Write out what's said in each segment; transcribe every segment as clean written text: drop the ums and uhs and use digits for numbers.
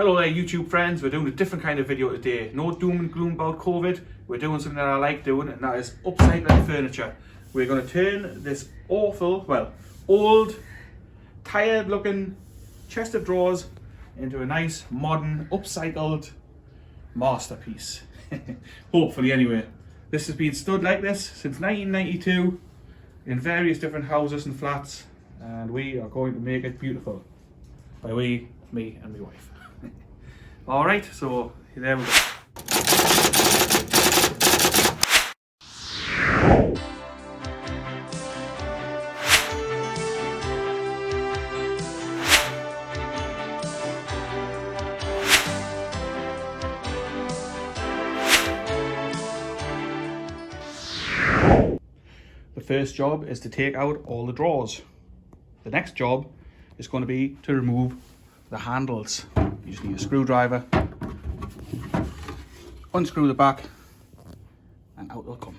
Hello there YouTube friends, we're doing a different kind of video today. No doom and gloom about COVID, we're doing something that I like doing, and that is upcycling furniture. We're going to turn this awful, well, old, tired looking chest of drawers into a nice, modern, upcycled masterpiece. Hopefully anyway. This has been stood like this since 1992 in various different houses and flats, and we are going to make it beautiful. By we, me and my wife. Alright, so there we go. The first job is to take out all the drawers. The next job is going to be to remove the handles. You just need a screwdriver, unscrew the back, and out they'll come.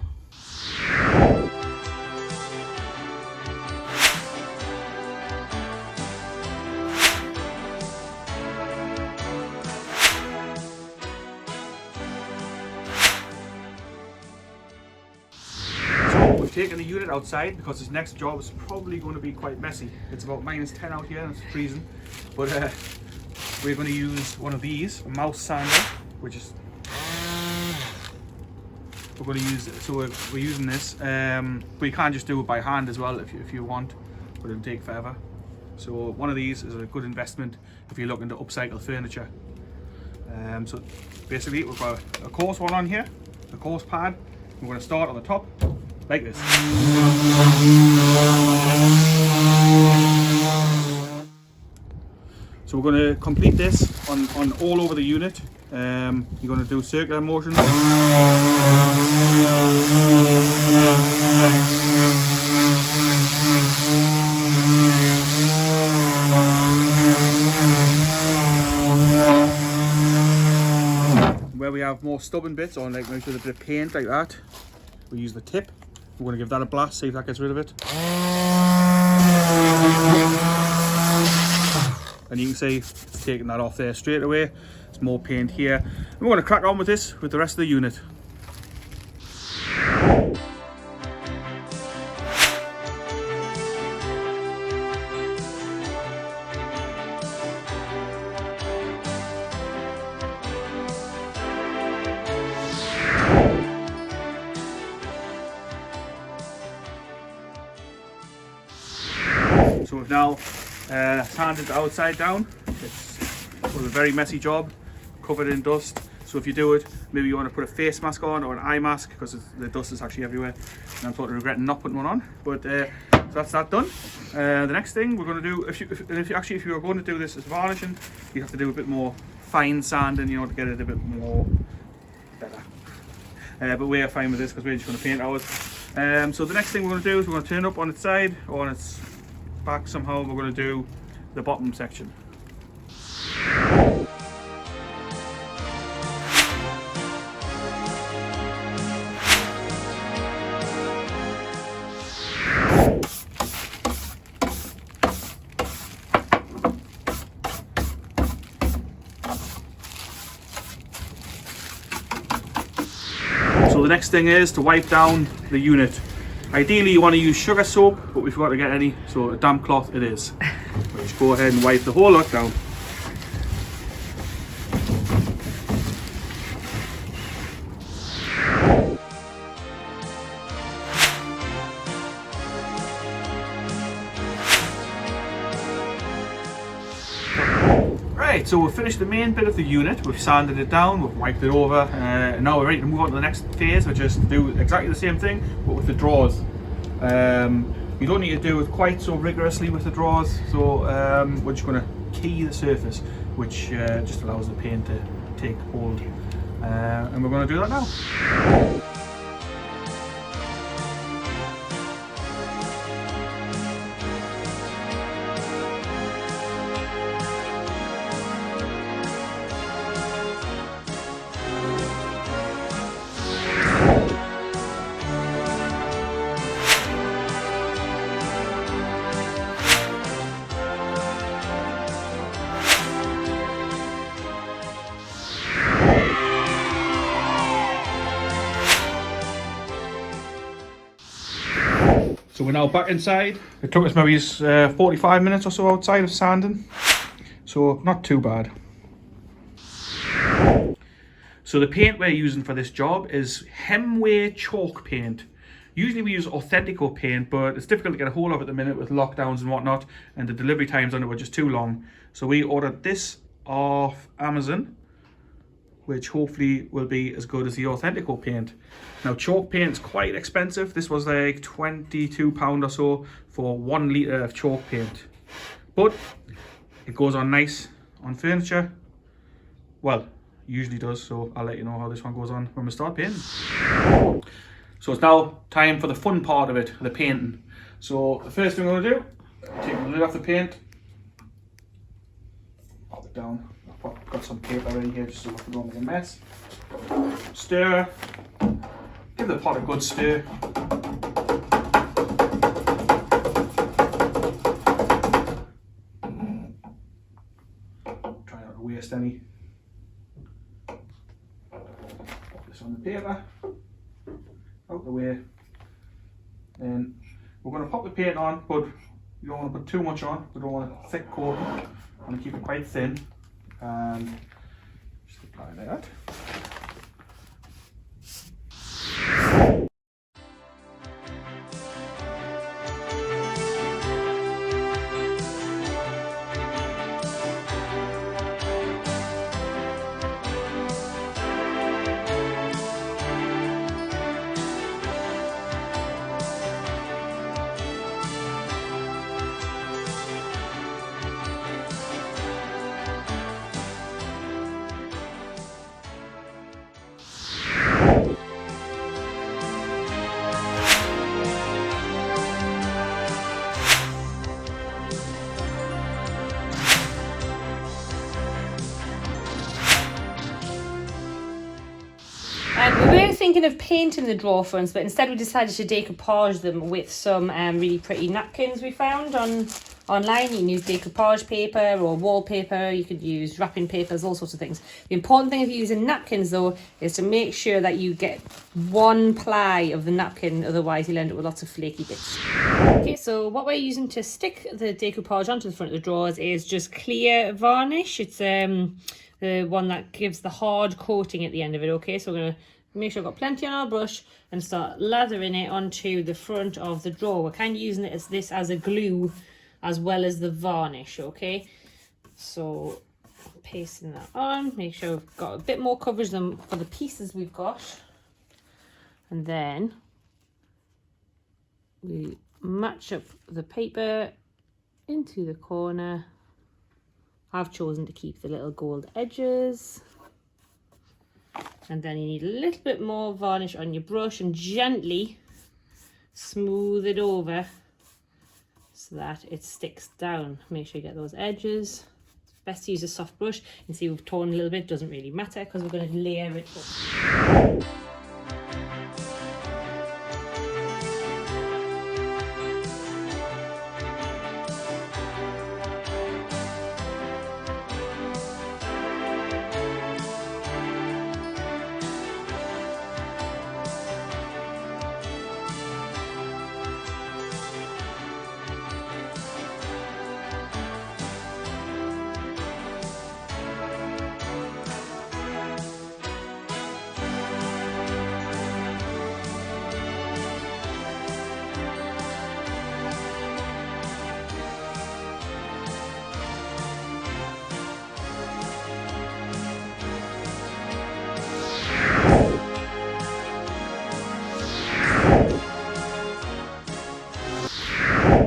So we've taken the unit outside because this next job is probably going to be quite messy. It's about -10 out here and it's freezing, but we're going to use one of these, a mouse sander, which is we're going to use. So we're using this, but you can just do it by hand as well if you want, but it'll take forever. So one of these is a good investment if you're looking to upcycle furniture. So basically we've got a coarse one on here, a coarse pad. We're going to start on the top like this. So we're going to complete this on all over the unit. You're going to do circular motions. Where we have more stubborn bits, or like maybe with a bit of paint like that, we use the tip. We're going to give that a blast, see if that gets rid of it. And you can see it's taking that off there straight away. There's more paint here. And we're going to crack on with this with the rest of the unit. So we've now sanded the outside down. It was a very messy job, covered in dust. So if you do it, maybe you want to put a face mask on or an eye mask because the dust is actually everywhere. And I'm sort of regretting not putting one on. But so that's that done. The next thing we're going to do, if you are going to do this as varnishing, you have to do a bit more fine sanding, you know, to get it a bit more better. But we're fine with this because we're just going to paint ours. So the next thing we're going to do is we're going to turn it up on its side or on its back somehow. We're going to do the bottom section. So the next thing is to wipe down the unit. Ideally you want to use sugar soap, but we forgot to get any, so a damp cloth it is. Just go ahead and wipe the whole lot down. Right, so we've finished the main bit of the unit, we've sanded it down, we've wiped it over, and now we're ready to move on to the next phase, which is to do exactly the same thing, but with the drawers. You don't need to do it quite so rigorously with the drawers, so we're just going to key the surface, which just allows the paint to take hold. And we're going to do that now. So we're now back inside. It took us maybe 45 minutes or so outside of sanding. So not too bad. So the paint we're using for this job is Hemway chalk paint. Usually we use Authentico paint, but it's difficult to get a hold of at the minute with lockdowns and whatnot, and the delivery times on it were just too long. So we ordered this off Amazon, which hopefully will be as good as the Authentico paint. Now chalk paint is quite expensive. This was like £22 or so for 1 litre of chalk paint. But it goes on nice on furniture. Well, usually does, so I'll let you know how this one goes on when we start painting. So it's now time for the fun part of it, the painting. So the first thing I'm going to do, take the lid off the paint, pop it down. I've got some paper ready here just so I don't make a mess. Stir, give the pot a good stir. Try not to waste any. Pop this on the paper. Out the way. Then we're going to pop the paint on, but you don't want to put too much on. We don't want a thick coating. I want to keep it quite thin, and just apply that. We were thinking of painting the drawer fronts, but instead we decided to decoupage them with some really pretty napkins we found online. You can use decoupage paper or wallpaper, you could use wrapping papers, all sorts of things. The important thing if you're using napkins though is to make sure that you get one ply of the napkin, otherwise you'll end up with lots of flaky bits. Okay, so what we're using to stick the decoupage onto the front of the drawers is just clear varnish. It's the one that gives the hard coating at the end of it. Okay, so we're going to make sure I've got plenty on our brush and start lathering it onto the front of the drawer. We're kind of using it as a glue as well as the varnish. Okay, so pasting that on, make sure we've got a bit more coverage than for the pieces we've got, and then we match up the paper into the corner. I've chosen to keep the little gold edges. And then you need a little bit more varnish on your brush and gently smooth it over so that it sticks down. Make sure you get those edges. It's best to use a soft brush. You can see we've torn a little bit, doesn't really matter because we're going to layer it up.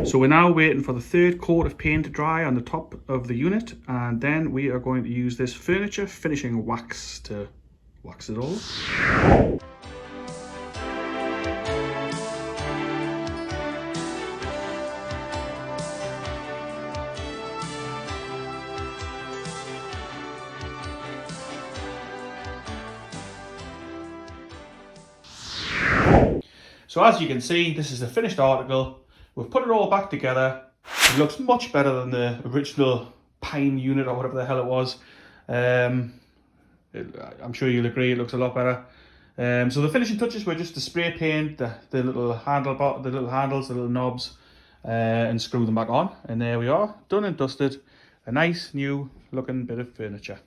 So we're now waiting for the third coat of paint to dry on the top of the unit, and then we are going to use this furniture finishing wax to wax it all. So as you can see, this is the finished article. We've put it all back together. It looks much better than the original pine unit or whatever the hell it was. I'm sure you'll agree it looks a lot better. So the finishing touches were just to spray paint the little handles, the little knobs, and screw them back on. And there we are, done and dusted. A nice new looking bit of furniture.